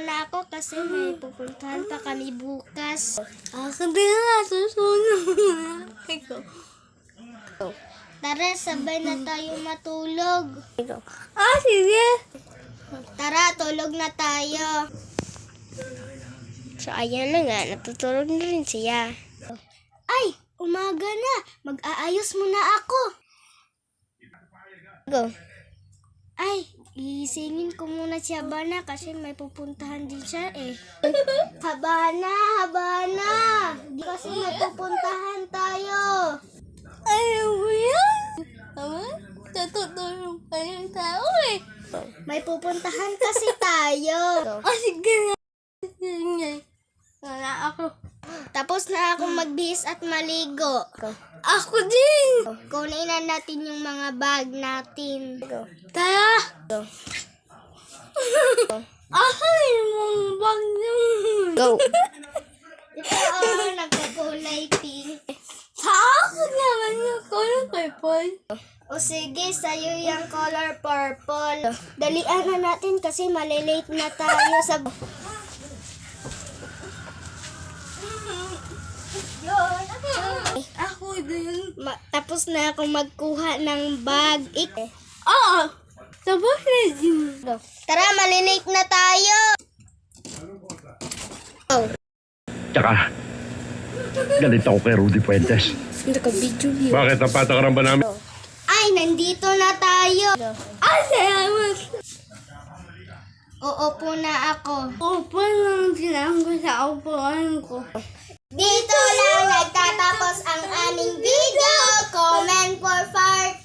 muna ako kasi may pupuntahan pa kami bukas. Ako din nga, susunod muna. Ikaw. Tara, sabay na tayo matulog. Sige. Tara, tulog na tayo. So, ayan na nga. Natutulog na rin siya. Ay, umaga na. Mag-aayos muna ako. Go. Ay, iisingin ko muna si Habana kasi may pupuntahan din siya eh. Habana, Habana! Di kasi may pupuntahan tayo. Ayaw mo yan? Tama? Tutulong pa yung tao eh. May pupuntahan kasi tayo. Sige nga. Sige. Wala ako. Tapos na akong magbihis at maligo. Ako din. Kunin na natin yung mga bag natin. Tara. Ako yung bag yung... Go! Ito nagkakulay pink. Sa akin naman yung color purple. O sige, sa'yo yung color purple. Dalian na natin kasi malilate na tayo sa... Ako din. Tapos na akong magkuha ng bag. Oo. Tapos na din. Tara, malilate na tayo! Tsaka, galit ako kay Rudy Fuentes. Naka-video Bakit ang patakaran ba namin? Ay, nandito na tayo! Salamat. Uupo na ako. Opo lang din ko sa upuan ko. Dito lang nagtatapos ang aming video. Comment for part